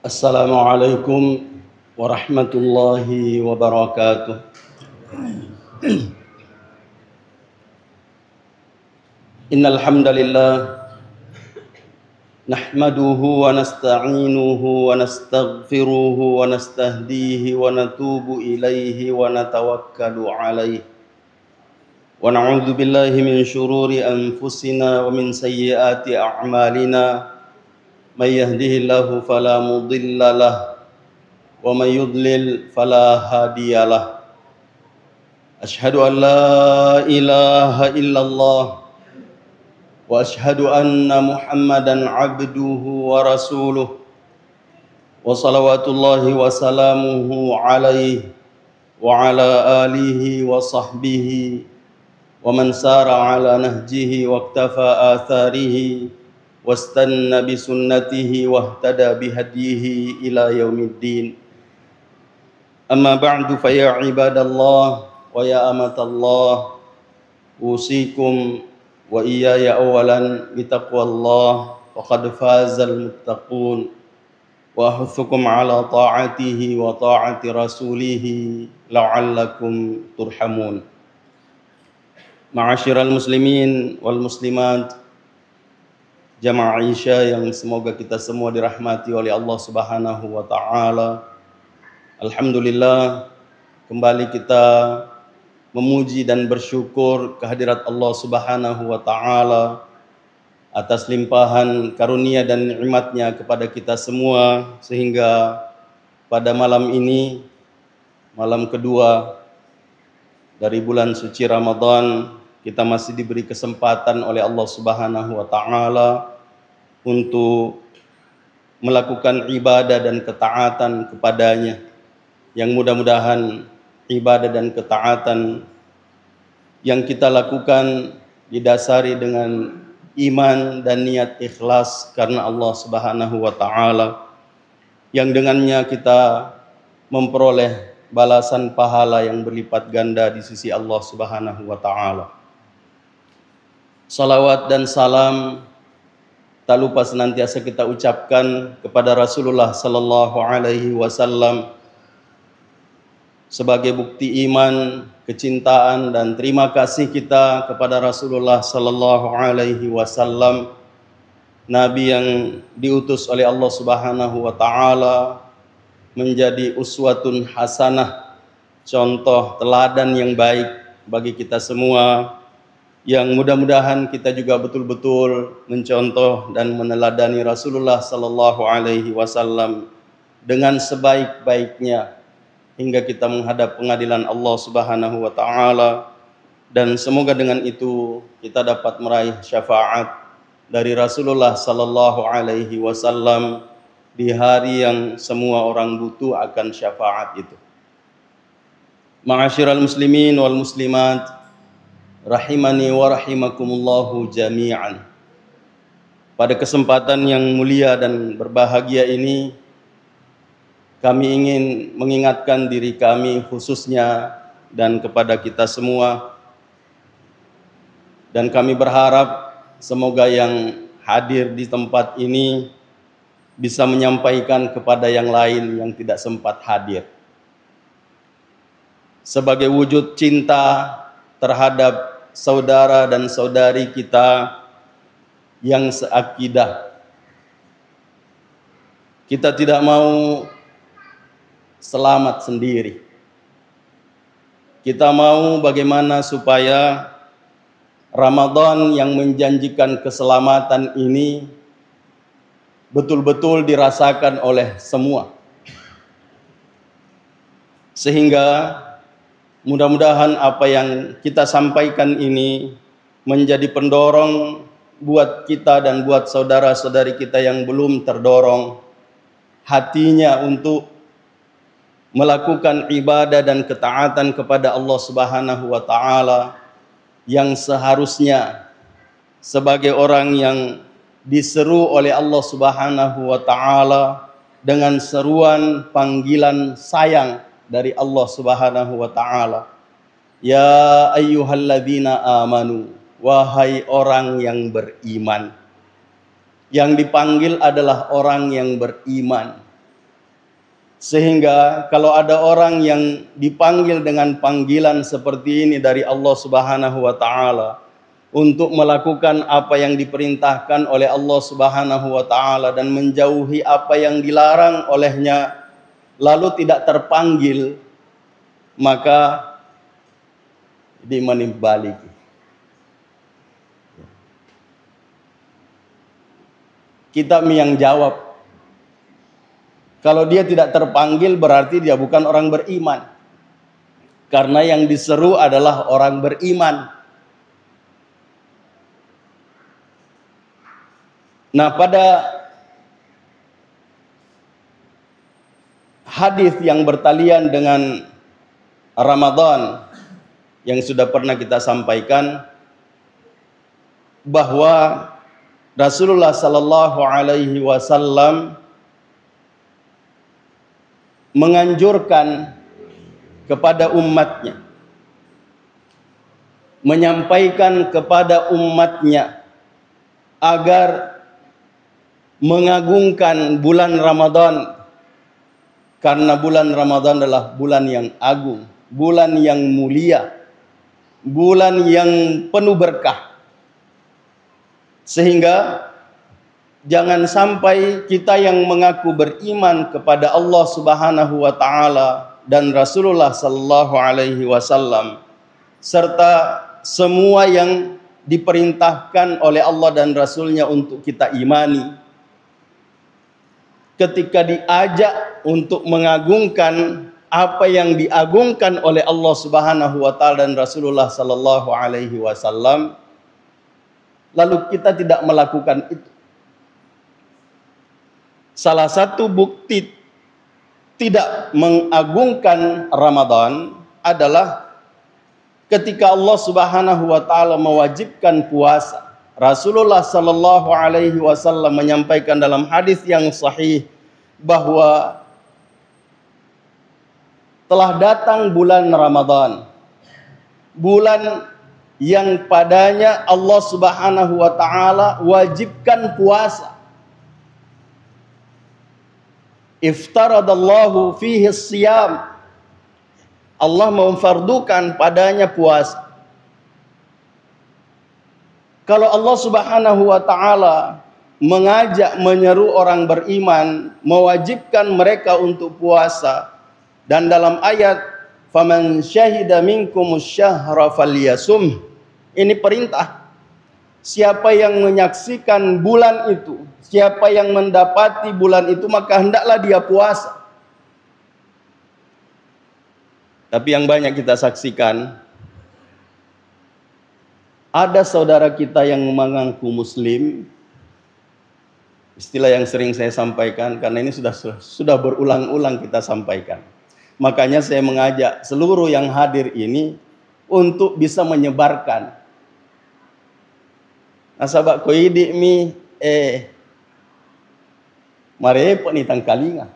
Assalamualaikum warahmatullahi wabarakatuh. Innal hamdalillah nahmaduhu wa nasta'inuhu wa nastaghfiruhu wa nastahdihi wa natubu ilaihi wa natawakkalu alaihi wa na'udzu billahi min syururi anfusina wa min sayyiati a'malina may yahdihillahu fala mudilla lahu wa may yudlil fala hadiyalah. Asyhadu an la ilaha illallah wa asyhadu anna Muhammadan abduhu wa rasuluh wa salawatullahi wa salamuhu alaihi wa ala alihi wa sahbihi wa man sara ala nahjihi wa iktafa atharihi wastanna bi sunnatihi wahtada bihadihi ila yaumiddin. Amma ba'du fa ya ibadallah wa ya amatallah, usikum wa iyaya awalan bitaqwallah faqad fazal muttaqun wa ahuthukum ala ta'atihi wa ta'ati rasulih la'allakum turhamun. Ma'asyiral muslimin wal muslimat, jamaah Isya yang semoga kita semua dirahmati oleh Allah Subhanahu wa taala. Alhamdulillah, kembali kita memuji dan bersyukur kehadirat Allah Subhanahu wa taala atas limpahan karunia dan nikmat-Nya kepada kita semua, sehingga pada malam ini, malam kedua dari bulan suci Ramadan, kita masih diberi kesempatan oleh Allah Subhanahu wa taala untuk melakukan ibadah dan ketaatan kepadanya, yang mudah-mudahan ibadah dan ketaatan yang kita lakukan didasari dengan iman dan niat ikhlas karena Allah Subhanahu wa taala, yang dengannya kita memperoleh balasan pahala yang berlipat ganda di sisi Allah Subhanahu wa taala. Salawat dan salam tak lupa senantiasa kita ucapkan kepada Rasulullah sallallahu alaihi wasallam sebagai bukti iman, kecintaan dan terima kasih kita kepada Rasulullah sallallahu alaihi wasallam, nabi yang diutus oleh Allah Subhanahu wa taala menjadi uswatun hasanah, contoh teladan yang baik bagi kita semua, yang mudah-mudahan kita juga betul-betul mencontoh dan meneladani Rasulullah sallallahu alaihi wasallam dengan sebaik-baiknya hingga kita menghadap pengadilan Allah Subhanahu wa taala, dan semoga dengan itu kita dapat meraih syafaat dari Rasulullah sallallahu alaihi wasallam di hari yang semua orang butuh akan syafaat itu. Ma'asyiral muslimin wal muslimat, rahimani wa rahimakumullahu jami'an. Pada kesempatan yang mulia dan berbahagia ini, kami ingin mengingatkan diri kami khususnya dan kepada kita semua, dan kami berharap semoga yang hadir di tempat ini bisa menyampaikan kepada yang lain yang tidak sempat hadir, sebagai wujud cinta terhadap saudara dan saudari kita yang seakidah. Kita tidak mau selamat sendiri. Kita mau bagaimana supaya Ramadan yang menjanjikan keselamatan ini betul-betul dirasakan oleh semua, sehingga mudah-mudahan apa yang kita sampaikan ini menjadi pendorong buat kita dan buat saudara-saudari kita yang belum terdorong hatinya untuk melakukan ibadah dan ketaatan kepada Allah Subhanahu wa taala, yang seharusnya sebagai orang yang diseru oleh Allah Subhanahu wa taala dengan seruan panggilan sayang dari Allah Subhanahu wa taala. Ya ayyuhalladzina amanu, wahai orang yang beriman. Yang dipanggil adalah orang yang beriman. Sehingga kalau ada orang yang dipanggil dengan panggilan seperti ini dari Allah Subhanahu wa taala untuk melakukan apa yang diperintahkan oleh Allah Subhanahu wa taala dan menjauhi apa yang dilarang olehnya, lalu tidak terpanggil, maka dimanimbalik. Kita yang jawab. Kalau dia tidak terpanggil berarti dia bukan orang beriman. Karena yang diseru adalah orang beriman. Nah, pada hadis yang bertalian dengan Ramadan yang sudah pernah kita sampaikan, bahwa Rasulullah sallallahu alaihi wasallam menganjurkan kepada umatnya, menyampaikan kepada umatnya agar mengagungkan bulan Ramadan, karena bulan Ramadan adalah bulan yang agung, bulan yang mulia, bulan yang penuh berkah. Sehingga jangan sampai kita yang mengaku beriman kepada Allah Subhanahu wa taala dan Rasulullah sallallahu alaihi wasallam serta semua yang diperintahkan oleh Allah dan Rasulnya untuk kita imani, ketika diajak untuk mengagungkan apa yang diagungkan oleh Allah Subhanahu wa taala dan Rasulullah sallallahu alaihi wasallam, lalu kita tidak melakukan itu. Salah satu bukti tidak mengagungkan Ramadan adalah ketika Allah Subhanahu wa taala mewajibkan puasa. Rasulullah sallallahu alaihi wasallam menyampaikan dalam hadis yang sahih bahwa telah datang bulan Ramadan, bulan yang padanya Allah Subhanahu wa taala wajibkan puasa. Iftaradallahu fihi siyam. Allah memfardukan padanya puasa. Kalau Allah Subhanahu wa taala mengajak, menyeru orang beriman, mewajibkan mereka untuk puasa, dan dalam ayat faman syahida minkumus syahra falyasum, ini perintah. Siapa yang menyaksikan bulan itu, siapa yang mendapati bulan itu, maka hendaklah dia puasa. Tapi yang banyak kita saksikan, ada saudara kita yang mengaku muslim, istilah yang sering saya sampaikan karena ini sudah berulang-ulang kita sampaikan. Makanya saya mengajak seluruh yang hadir ini untuk bisa menyebarkan. Nasabak ko idi mi marepo ni tangkalinga.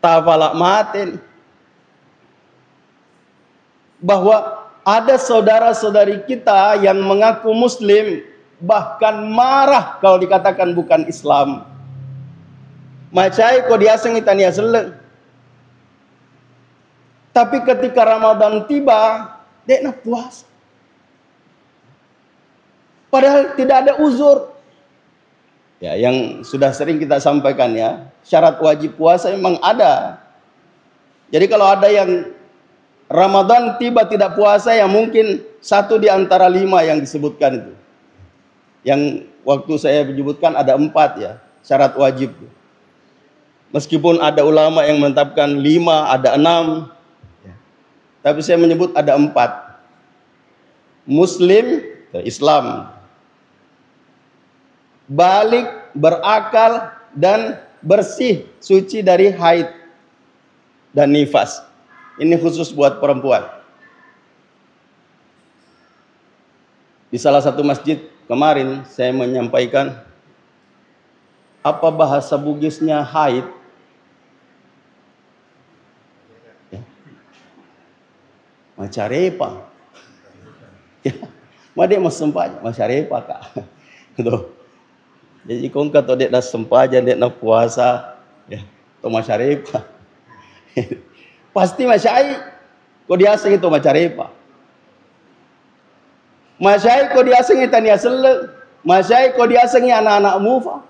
Tafalak maten. Bahwa ada saudara-saudari kita yang mengaku muslim, bahkan marah kalau dikatakan bukan Islam. Macai ko diaseng itania seleng. Tapi ketika Ramadan tiba, dia nak puasa. Padahal tidak ada uzur. Ya, yang sudah sering kita sampaikan ya, syarat wajib puasa memang ada. Jadi kalau ada yang Ramadan tiba tidak puasa, ya mungkin 1 di antara 5 yang disebutkan itu. Yang waktu saya menyebutkan ada 4 ya, syarat wajib. Meskipun ada ulama yang menetapkan 5, ada 6. Tapi saya menyebut ada 4. Muslim, Islam. Balik, berakal, dan bersih, suci dari haid dan nifas. Ini khusus buat perempuan. Di salah satu masjid kemarin saya menyampaikan apa bahasa Bugisnya haid. Macarepa. Ya, made mas sempatnya macarepa kak. Gitu. Jadi kong kata dek na sempajan, dek na puasa, ya, to masyaripa. Pasti masyai, kau diasing itu masyaripa. Masyai kau diasing itu tania selek, masyai kau diasing anak-anak mufa.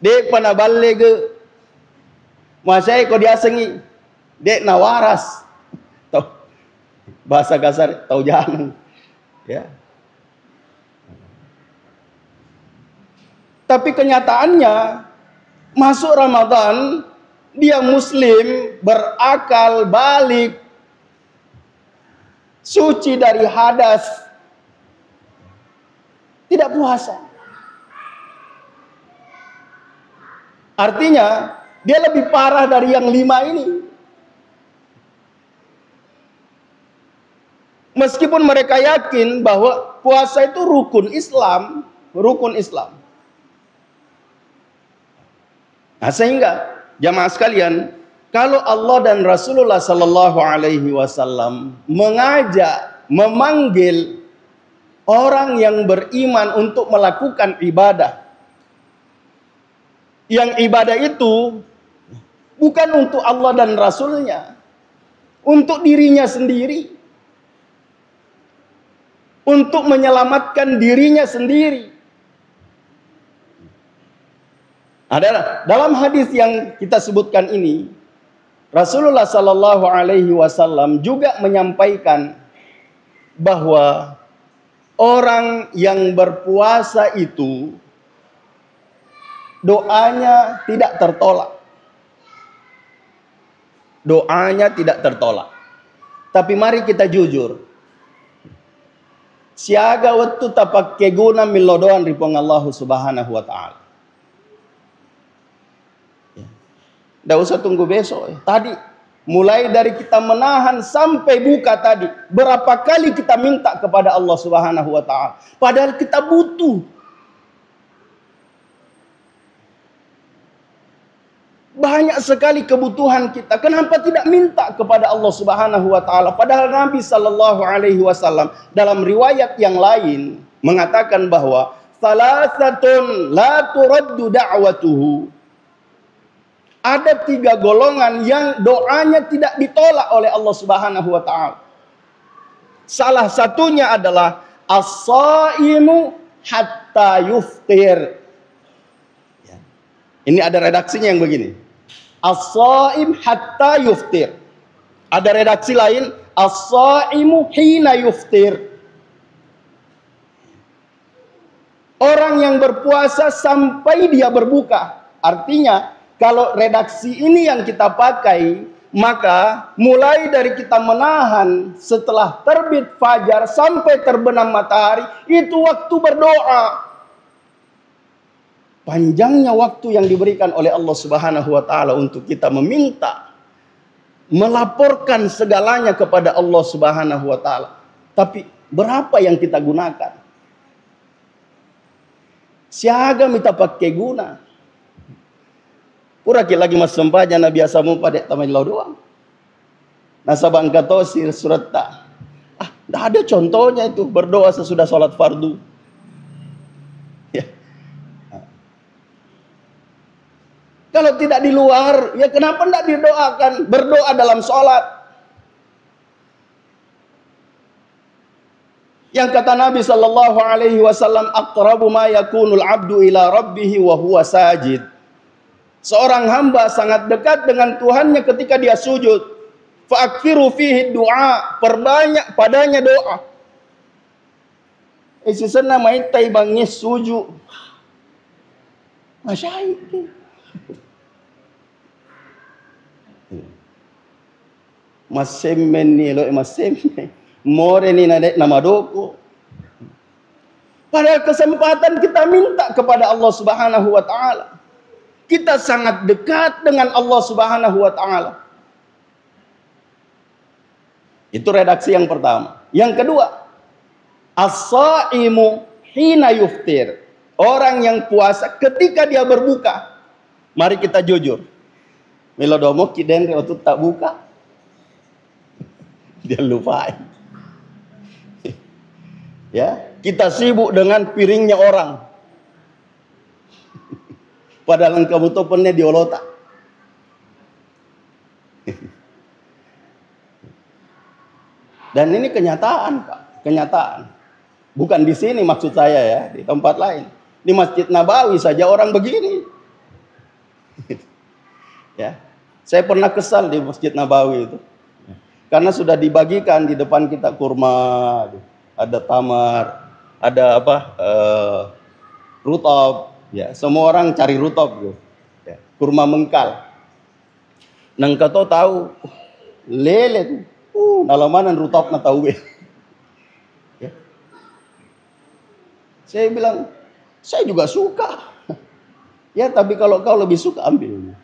Dek pana balle ke, masyai kau diasing dek na waras. Tahu bahasa kasar, tahu jangan, ya. Tapi kenyataannya masuk Ramadan, dia muslim, berakal, balik, suci dari hadas, tidak puasa. Artinya dia lebih parah dari yang 5 ini. Meskipun mereka yakin bahwa puasa itu rukun Islam, rukun Islam. Nah, sehingga jamaah sekalian, kalau Allah dan Rasulullah Sallallahu Alaihi Wasallam mengajak, memanggil orang yang beriman untuk melakukan ibadah, yang ibadah itu bukan untuk Allah dan Rasulnya, untuk dirinya sendiri, untuk menyelamatkan dirinya sendiri. Adalah dalam hadis yang kita sebutkan ini, Rasulullah Sallallahu Alaihi Wasallam juga menyampaikan bahwa orang yang berpuasa itu doanya tidak tertolak. Doanya tidak tertolak. Tapi mari kita jujur. Siaga waktu tapak keguna milodoan ripong Allah Subhanahu wa taala. Tidak usah tunggu besok. Tadi mulai dari kita menahan sampai buka tadi, berapa kali kita minta kepada Allah Subhanahu wa taala, padahal kita butuh. Banyak sekali kebutuhan kita. Kenapa tidak minta kepada Allah Subhanahu wa taala? Padahal Nabi sallallahu alaihi wasallam dalam riwayat yang lain mengatakan bahwa salasatun la turaddu da'watuhu. Ada 3 golongan yang doanya tidak ditolak oleh Allah Subhanahu wa taala. Salah satunya adalah as-shaimu hatta yuftir. Ya. Ini ada redaksinya yang begini. As-shaim hatta yuftir. Ada redaksi lain, as-shaimu hina yuftir. Orang yang berpuasa sampai dia berbuka. Artinya kalau redaksi ini yang kita pakai, maka mulai dari kita menahan setelah terbit fajar sampai terbenam matahari, itu waktu berdoa. Panjangnya waktu yang diberikan oleh Allah Subhanahu wa taala untuk kita meminta, melaporkan segalanya kepada Allah Subhanahu wa taala. Tapi berapa yang kita gunakan? Siaga minta pakai guna. Pura lagi mas sempaja na biasa mo pada tamay law doang. Nasa bangka to surat ta. Tidak ada contohnya itu berdoa sesudah sholat fardu. Ya. Kalau tidak di luar, ya kenapa tidak didoakan? Berdoa dalam sholat. Yang kata Nabi sallallahu alaihi wasallam, aqrabu ma yakunul abdu ila rabbih wa huwa sajid. Seorang hamba sangat dekat dengan Tuhannya ketika dia sujud. Fa'akthiru fihi du'a, perbanyak padanya doa. Isisana may tay bangis sujud. Masyai. Masemen ni lo masemen. More ni na madoko. Pada kesempatan kita minta kepada Allah Subhanahu wa taala. Kita sangat dekat dengan Allah Subhanahu wa taala. Itu redaksi yang pertama. Yang kedua, as-shaimu hina yuftir. Orang yang puasa ketika dia berbuka. Mari kita jujur. Melodomo kiden waktu tak buka. Dia lupa. Ya, kita sibuk dengan piringnya orang. Padahal engkau butuh pennya diolota. Dan ini kenyataan, Pak. Kenyataan. Bukan di sini maksud saya ya, di tempat lain. Di Masjid Nabawi saja orang begini. Ya. Saya pernah kesal di Masjid Nabawi itu. Karena sudah dibagikan di depan kita kurma, ada tamar, ada rutab, ya. Semua orang cari rutab gitu. Ya. Kurma mengkal. Nang kau tahu lele tuh, nalamanan rutab na tahu. Ya. Saya bilang, saya juga suka. Ya, tapi kalau kau lebih suka ambil.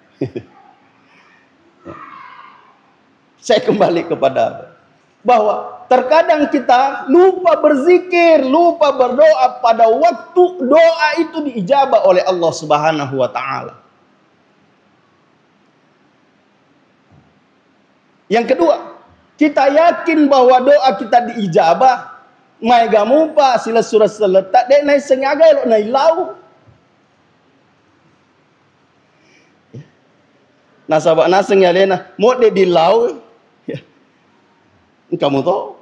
Saya kembali kepada bahwa terkadang kita lupa berzikir, lupa berdoa pada waktu doa itu diijabah oleh Allah Subhanahu wa taala. Yang kedua, kita yakin bahwa doa kita diijabah, mai gamupa sila surah seletak dek nai sengaga elok nai lau. Nasabak naseng ya lena, mau de di lau. Kamu tahu?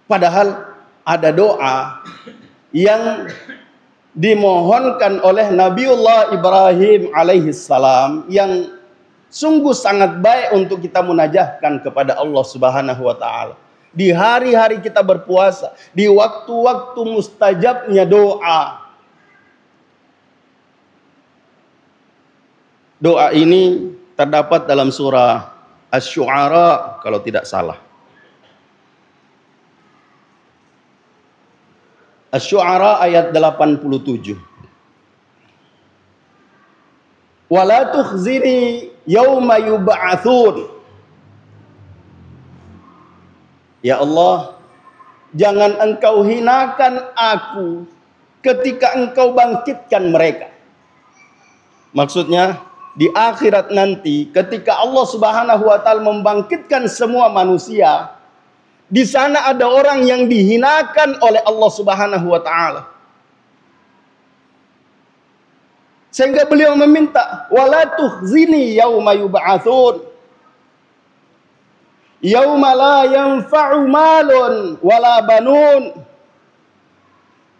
Padahal ada doa yang dimohonkan oleh Nabiullah Ibrahim alaihissalam yang sungguh sangat baik untuk kita munajahkan kepada Allah Subhanahu wa taala. Di hari-hari kita berpuasa, di waktu-waktu mustajabnya doa. Doa ini terdapat dalam surah Asy-Syu'ara kalau tidak salah. Asy-Syu'ara ayat 87. Wala tukhzini yauma yub'atsun. Ya Allah, jangan engkau hinakan aku ketika engkau bangkitkan mereka. Maksudnya di akhirat nanti ketika Allah Subhanahu wa taala membangkitkan semua manusia, di sana ada orang yang dihinakan oleh Allah Subhanahu wa taala. Sehingga beliau meminta, wala tukhzini yauma yub'atsun. Yauma la yanfa'u malun wala banun.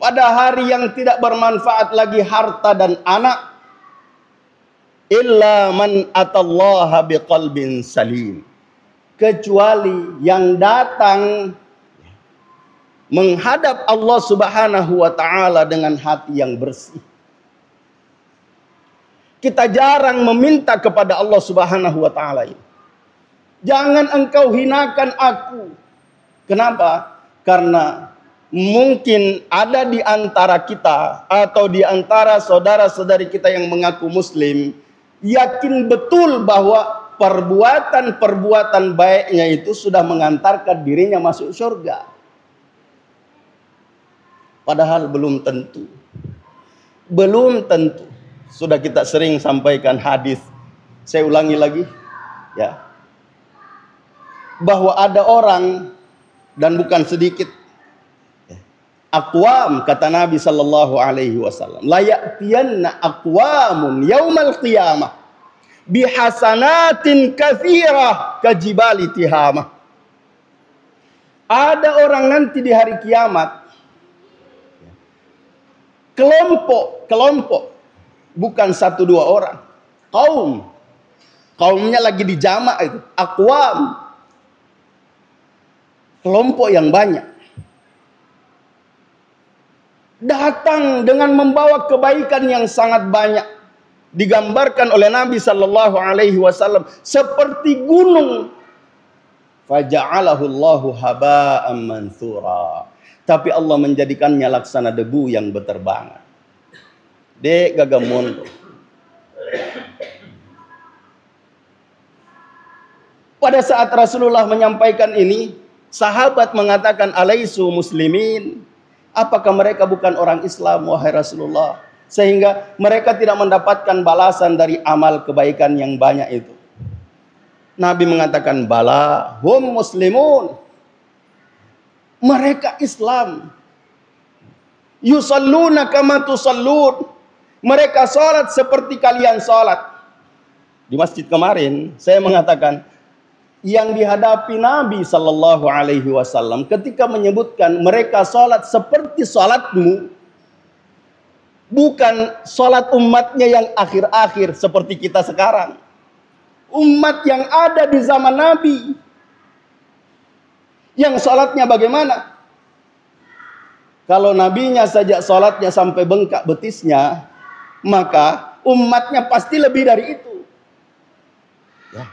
Pada hari yang tidak bermanfaat lagi harta dan anak, illa man atallaha biqalbin salim, kecuali yang datang menghadap Allah Subhanahu wa taala dengan hati yang bersih. Kita jarang meminta kepada Allah Subhanahu wa taala ini. Jangan engkau hinakan aku. Kenapa? Karena mungkin ada di antara kita atau di antara saudara-saudari kita yang mengaku muslim yakin betul bahwa perbuatan-perbuatan baiknya itu sudah mengantarkan dirinya masuk surga. Padahal belum tentu. Belum tentu. Sudah kita sering sampaikan hadis. Saya ulangi lagi, ya. Bahwa ada orang dan bukan sedikit. Aqwam, kata Nabi sallallahu alaihi wasallam, la ya'tiyanna aqwamun yaumal qiyamah bihasanatin katsirah kajibali tihamah. Ada orang nanti di hari kiamat, kelompok, bukan satu dua orang, kaumnya lagi di jamak itu, aqwam, kelompok yang banyak, datang dengan membawa kebaikan yang sangat banyak. Digambarkan oleh Nabi sallallahu alaihi wasallam seperti gunung. Faja'alahu Allahu haba'an mansura. Tapi Allah menjadikannya laksana debu yang berterbangan. Dek gagamun. Pada saat Rasulullah menyampaikan ini, sahabat mengatakan, alaisu muslimin. Apakah mereka bukan orang Islam, wahai Rasulullah? Sehingga mereka tidak mendapatkan balasan dari amal kebaikan yang banyak itu. Nabi mengatakan, bala, hum muslimun. Mereka Islam. Yusalluna kama tusallun. Mereka sholat seperti kalian sholat. Di masjid kemarin saya mengatakan yang dihadapi Nabi Sallallahu Alaihi Wasallam ketika menyebutkan mereka sholat seperti sholatmu, bukan sholat umatnya yang akhir-akhir seperti kita sekarang. Umat yang ada di zaman Nabi, yang sholatnya bagaimana? Kalau nabinya saja sholatnya sampai bengkak betisnya, maka umatnya pasti lebih dari itu. Ya.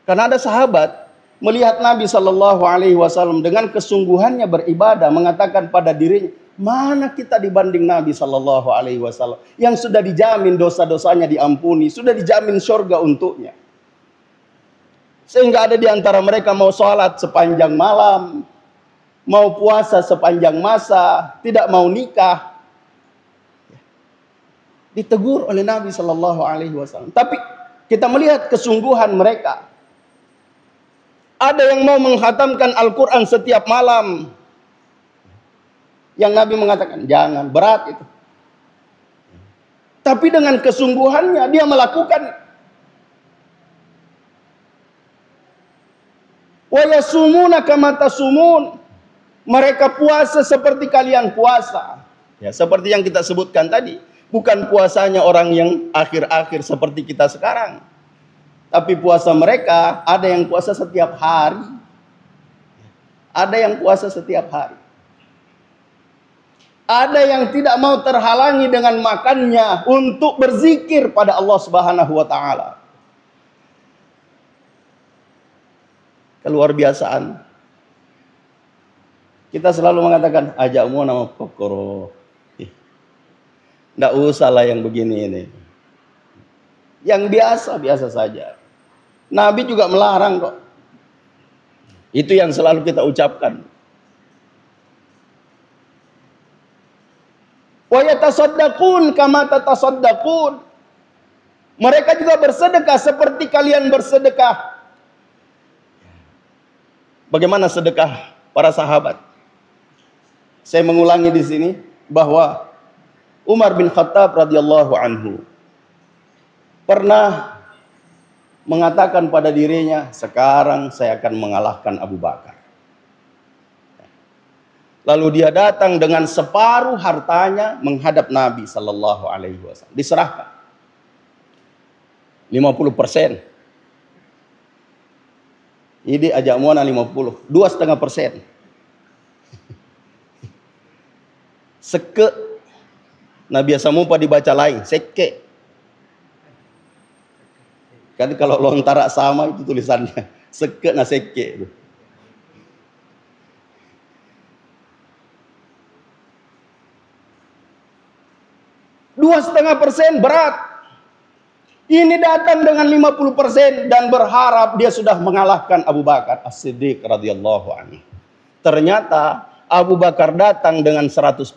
Karena ada sahabat melihat Nabi Sallallahu Alaihi Wasallam dengan kesungguhannya beribadah, mengatakan pada dirinya, mana kita dibanding Nabi Sallallahu Alaihi Wasallam yang sudah dijamin dosa-dosanya diampuni, sudah dijamin surga untuknya. Sehingga ada di antara mereka mau sholat sepanjang malam, mau puasa sepanjang masa, tidak mau nikah. Ditegur oleh Nabi Sallallahu Alaihi Wasallam. Tapi kita melihat kesungguhan mereka. Ada yang mau menghatamkan Al-Quran setiap malam. Yang Nabi mengatakan, jangan, berat itu. Tapi dengan kesungguhannya dia melakukan. Wa yasumuna kama tasumun. Mereka puasa seperti kalian puasa. Ya, seperti yang kita sebutkan tadi. Bukan puasanya orang yang akhir-akhir seperti kita sekarang. Tapi puasa mereka ada yang puasa setiap hari. Ada yang puasa setiap hari. Ada yang tidak mau terhalangi dengan makannya untuk berzikir pada Allah Subhanahu wa taala. Keluar biasaan. Kita selalu mengatakan ajakmu nama pokoro. Nggak usah lah yang begini ini. Yang biasa-biasa saja. Nabi juga melarang kok. Itu yang selalu kita ucapkan. Wa yatasaddaqun kama tatasaddaqun. Mereka juga bersedekah seperti kalian bersedekah. Bagaimana sedekah para sahabat? Saya mengulangi di sini bahwa Umar bin Khattab radhiyallahu anhu pernah mengatakan pada dirinya, sekarang saya akan mengalahkan Abu Bakar. Lalu dia datang dengan separuh hartanya menghadap Nabi Sallallahu Alaihi Wasallam. Diserahkan 50%. Ini ajak muana 50, 2,5%. Seke. Nah biasa mupa dibaca lain, seke. Kan kalau lontara sama itu tulisannya. Seke na seke. 2,5% berat. Ini datang dengan 50% dan berharap dia sudah mengalahkan Abu Bakar As-Siddiq radhiyallahu anhu. Ternyata Abu Bakar datang dengan 100%.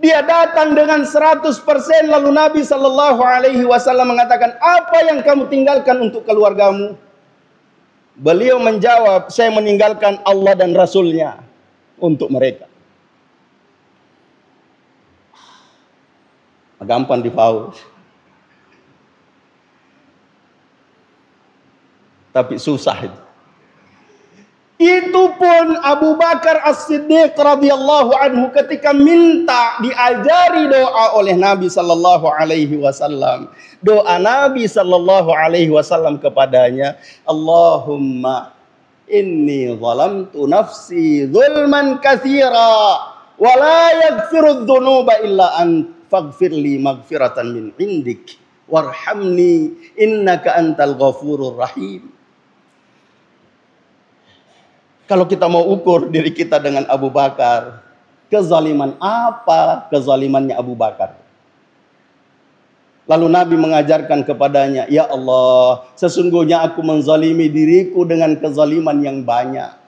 Dia datang dengan 100%, lalu Nabi Sallallahu Alaihi Wasallam mengatakan, apa yang kamu tinggalkan untuk keluargamu? Beliau menjawab, saya meninggalkan Allah dan Rasulnya untuk mereka. Gampang difaul. Tapi susah itu. Itu pun Abu Bakar As-Siddiq radhiyallahu anhu ketika minta diajari doa oleh Nabi sallallahu alaihi wasallam. Doa Nabi sallallahu alaihi wasallam kepadanya, Allahumma inni zalamtu nafsi zulman katsira wa la yaghfiru dzunuba illa anta faghfirli maghfiratan min indik warhamni innaka antal ghafurur rahim. Kalau kita mau ukur diri kita dengan Abu Bakar, kezaliman apa kezalimannya Abu Bakar? Lalu Nabi mengajarkan kepadanya, ya Allah, sesungguhnya aku menzalimi diriku dengan kezaliman yang banyak.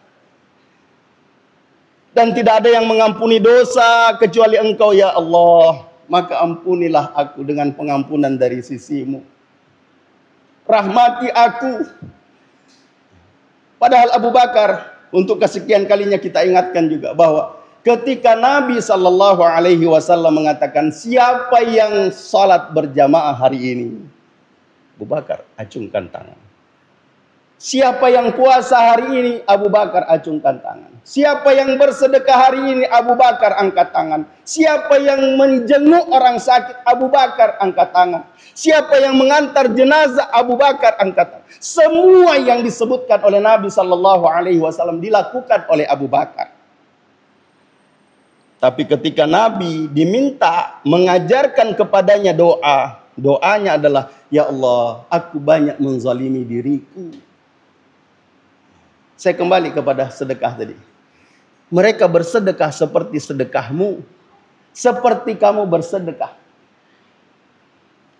Dan tidak ada yang mengampuni dosa kecuali Engkau ya Allah. Maka ampunilah aku dengan pengampunan dari sisimu. Rahmati aku. Padahal Abu Bakar, untuk kesekian kalinya kita ingatkan juga bahwa ketika Nabi Shallallahu Alaihi Wasallam mengatakan siapa yang salat berjamaah hari ini, Abu Bakar acungkan tangan. Siapa yang puasa hari ini, Abu Bakar acungkan tangan. Siapa yang bersedekah hari ini, Abu Bakar angkat tangan. Siapa yang menjenguk orang sakit, Abu Bakar angkat tangan. Siapa yang mengantar jenazah, Abu Bakar angkat tangan. Semua yang disebutkan oleh Nabi Shallallahu Alaihi Wasallam dilakukan oleh Abu Bakar. Tapi ketika Nabi diminta mengajarkan kepadanya doa, doanya adalah, ya Allah, aku banyak menzalimi diriku. Saya kembali kepada sedekah tadi. Mereka bersedekah seperti sedekahmu, seperti kamu bersedekah.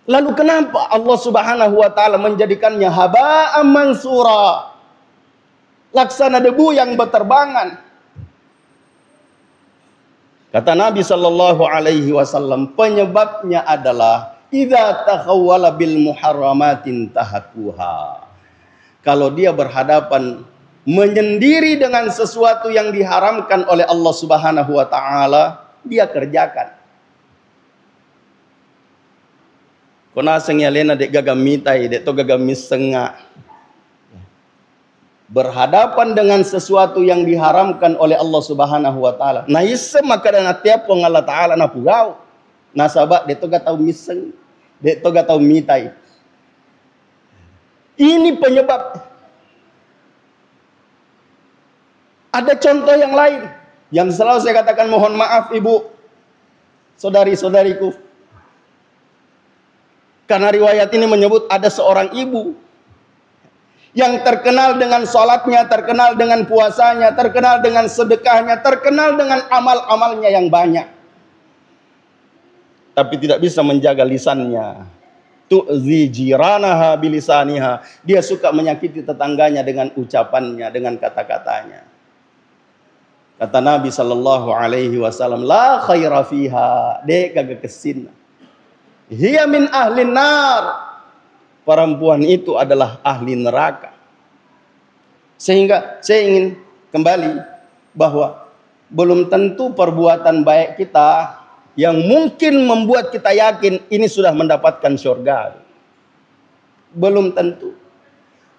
Lalu kenapa Allah Subhanahu wa taala menjadikannya haba'an mansura? Laksana debu yang berterbangan. Kata Nabi sallallahu alaihi wasallam, penyebabnya adalah idza takhawwala bil muharramatin tahakuha. Kalau dia berhadapan menyendiri dengan sesuatu yang diharamkan oleh Allah Subhanahu wa taala, dia kerjakan. Kona sengya lena dek gagam mitai, dek to gagam misenga. Berhadapan dengan sesuatu yang diharamkan oleh Allah Subhanahu wa taala. Na isa makadana tiap pong Allah taala na pugau. Nasaba dek to gatau miseng, dek to gatau mitai. Ini penyebab. Ada contoh yang lain yang selalu saya katakan, mohon maaf ibu, saudari-saudariku. Karena riwayat ini menyebut ada seorang ibu yang terkenal dengan sholatnya, terkenal dengan puasanya, terkenal dengan sedekahnya, terkenal dengan amal-amalnya yang banyak. Tapi tidak bisa menjaga lisannya. Tu'zi jiranaha bilisaniha. Dia suka menyakiti tetangganya dengan ucapannya, dengan kata-katanya. Kata Nabi sallallahu alaihi wasallam, la khaira fiha, dek kagak kesin. Hiya min ahli nar. Perempuan itu adalah ahli neraka. Sehingga saya ingin kembali bahwa belum tentu perbuatan baik kita yang mungkin membuat kita yakin ini sudah mendapatkan surga. Belum tentu.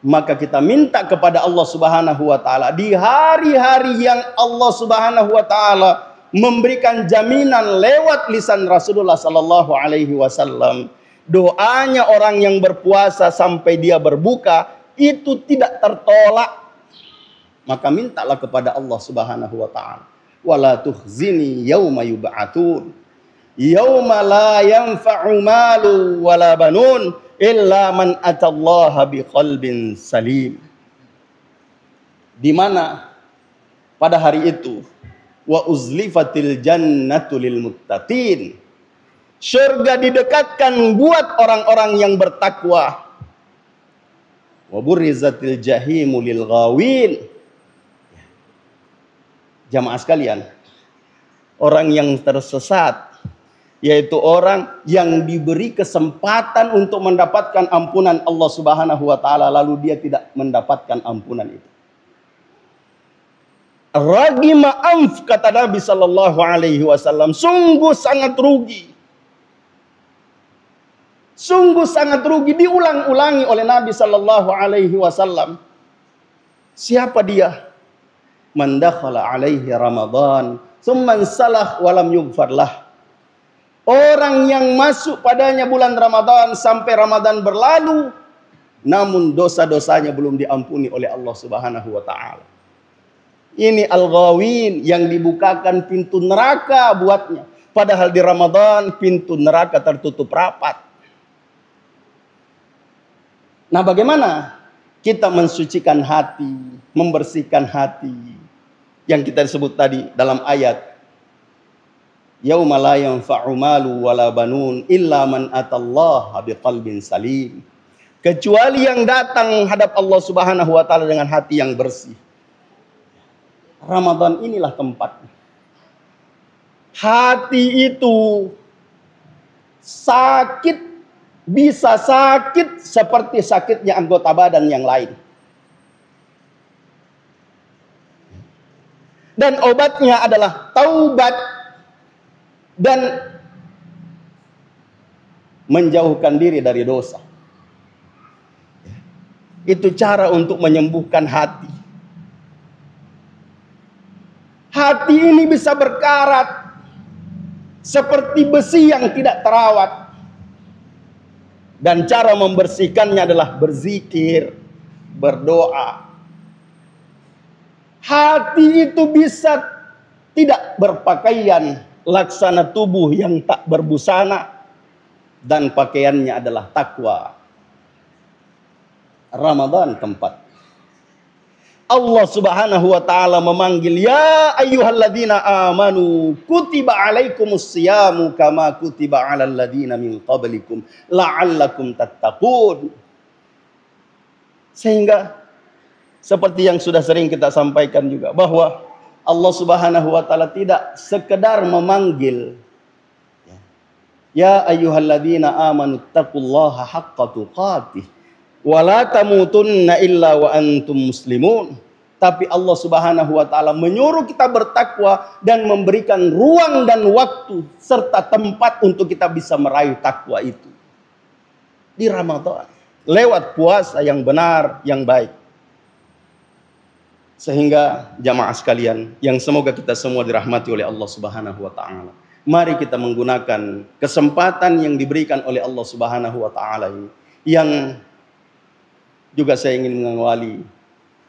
Maka kita minta kepada Allah Subhanahu wa taala di hari-hari yang Allah Subhanahu wa taala memberikan jaminan lewat lisan Rasulullah sallallahu alaihi wasallam. Doanya orang yang berpuasa sampai dia berbuka itu tidak tertolak. Maka mintalah kepada Allah Subhanahu wa taala. Wala tukhzini yauma yub'atsun. Yauma la yanfa'u malu wala banun illa man atallaha biqalbin salim. Di mana pada hari itu wa uzlifatil jannatu lil muttaqin. Surga didekatkan buat orang-orang yang bertakwa. Wa burrizatil jahimu lil ghawin. Jamaah sekalian, orang yang tersesat yaitu orang yang diberi kesempatan untuk mendapatkan ampunan Allah Subhanahu wa taala lalu dia tidak mendapatkan ampunan itu. Ragima anf, kata Nabi sallallahu alaihi wasallam, sungguh sangat rugi. Sungguh sangat rugi, diulang-ulangi oleh Nabi sallallahu alaihi wasallam. Siapa dia? Man dakhala alaihi Ramadan, tsumma salah wa lam yughfar lah. Orang yang masuk padanya bulan Ramadan sampai Ramadan berlalu, namun dosa-dosanya belum diampuni oleh Allah Subhanahu wa taala. Ini al-ghawin yang dibukakan pintu neraka buatnya. Padahal di Ramadan pintu neraka tertutup rapat. Nah, bagaimana kita mensucikan hati, membersihkan hati yang kita sebut tadi dalam ayat yauma la yanfa'u malu wala banun illa man atallaha biqalbin salim. Kecuali yang datang hadap Allah Subhanahu wa taala dengan hati yang bersih. Ramadan inilah tempatnya. Hati itu sakit, bisa sakit seperti sakitnya anggota badan yang lain. Dan obatnya adalah taubat dan menjauhkan diri dari dosa. Itu cara untuk menyembuhkan hati. Hati ini bisa berkarat seperti besi yang tidak terawat. Dan cara membersihkannya adalah berzikir, berdoa. Hati itu bisa tidak berpakaian, laksana tubuh yang tak berbusana, dan pakaiannya adalah takwa. Ramadan keempat. Allah Subhanahu wa taala memanggil, ya ayyuhalladzina amanu kutiba alaikumus siyamu kama kutiba alal ladzina min qablikum la'allakum tattaqun. Sehingga seperti yang sudah sering kita sampaikan juga, bahwa Allah Subhanahu wa taala tidak sekedar memanggil, ya ayyuhalladzina amanu taqullaha haqqa tuqatih wa la tamutunna illa wa antum muslimun. Tapi Allah Subhanahu wa taala menyuruh kita bertakwa dan memberikan ruang dan waktu serta tempat untuk kita bisa meraih takwa itu di Ramadan lewat puasa yang benar, yang baik. Sehingga jamaah sekalian yang semoga kita semua dirahmati oleh Allah Subhanahu wa taala, mari kita menggunakan kesempatan yang diberikan oleh Allah Subhanahu wa taala ini, yang juga saya ingin mengawali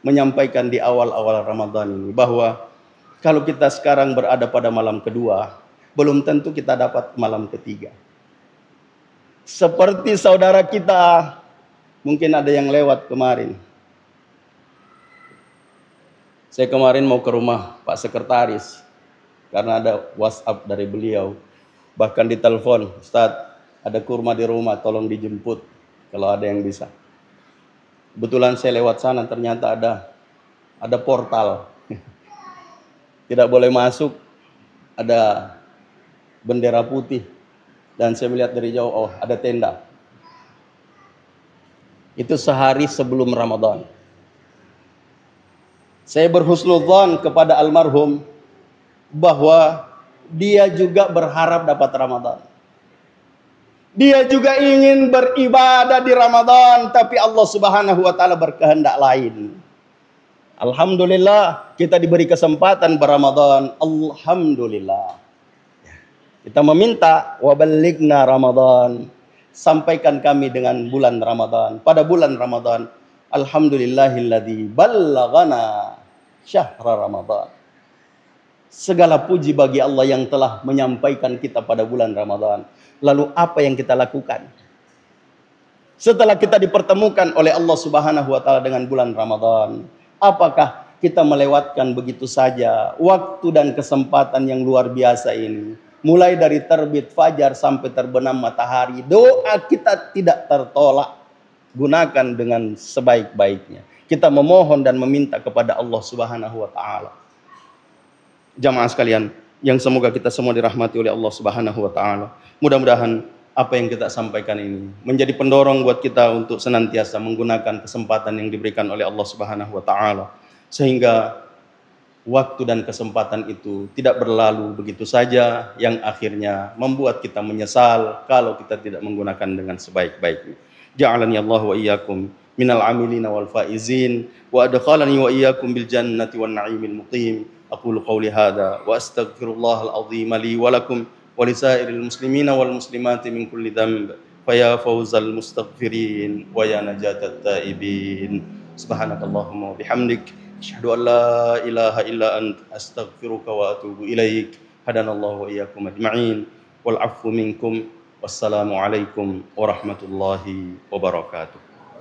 menyampaikan di awal-awal Ramadan ini, bahwa kalau kita sekarang berada pada malam kedua, belum tentu kita dapat malam ketiga. Seperti saudara kita, mungkin ada yang lewat kemarin. Saya kemarin mau ke rumah Pak Sekretaris, karena ada WhatsApp dari beliau. Bahkan ditelepon, Ustadz, ada kurma di rumah, tolong dijemput kalau ada yang bisa. Kebetulan saya lewat sana, ternyata ada portal. Tidak boleh masuk, ada bendera putih. Dan saya melihat dari jauh, oh ada tenda. Itu sehari sebelum Ramadan. Saya berhusnudzon kepada almarhum bahwa dia juga berharap dapat Ramadan. Dia juga ingin beribadah di Ramadan, tapi Allah Subhanahu wa taala berkehendak lain. Alhamdulillah kita diberi kesempatan berRamadan. Alhamdulillah. Kita meminta waballighna Ramadan. Sampaikan kami dengan bulan Ramadan. Pada bulan Ramadan, alhamdulillahilladzi ballaghana syahra Ramadan. Segala puji bagi Allah yang telah menyampaikan kita pada bulan Ramadan. Lalu apa yang kita lakukan? Setelah kita dipertemukan oleh Allah Subhanahu wa taala dengan bulan Ramadan, apakah kita melewatkan begitu saja waktu dan kesempatan yang luar biasa ini? Mulai dari terbit fajar sampai terbenam matahari, doa kita tidak tertolak. Gunakan dengan sebaik-baiknya. Kita memohon dan meminta kepada Allah Subhanahu wa taala. Jamaah sekalian, yang semoga kita semua dirahmati oleh Allah Subhanahu wa taala. Mudah-mudahan apa yang kita sampaikan ini menjadi pendorong buat kita untuk senantiasa menggunakan kesempatan yang diberikan oleh Allah Subhanahu wa taala, sehingga waktu dan kesempatan itu tidak berlalu begitu saja, yang akhirnya membuat kita menyesal kalau kita tidak menggunakan dengan sebaik-baiknya. Ja'alani Allah wa iyyakum minal amilina wal faizin wa adkhalani wa iyyakum bil jannati wan na'imil muqim. Aqulu qawli hadza wa astaghfirullahal azim li wa lakum wa lisairil muslimina wal muslimati min kulli dhanb. Fa ya fawzal mustaghfirin wa ya najatat taibin. Subhanakallahumma wa bihamdik asyhadu an la ilaha illa ant astaghfiruka wa atubu ilaik. Hadanallahu wa iyyakum ajma'in wal 'afwu minkum. Wassalamualaikum warahmatullahi wabarakatuh.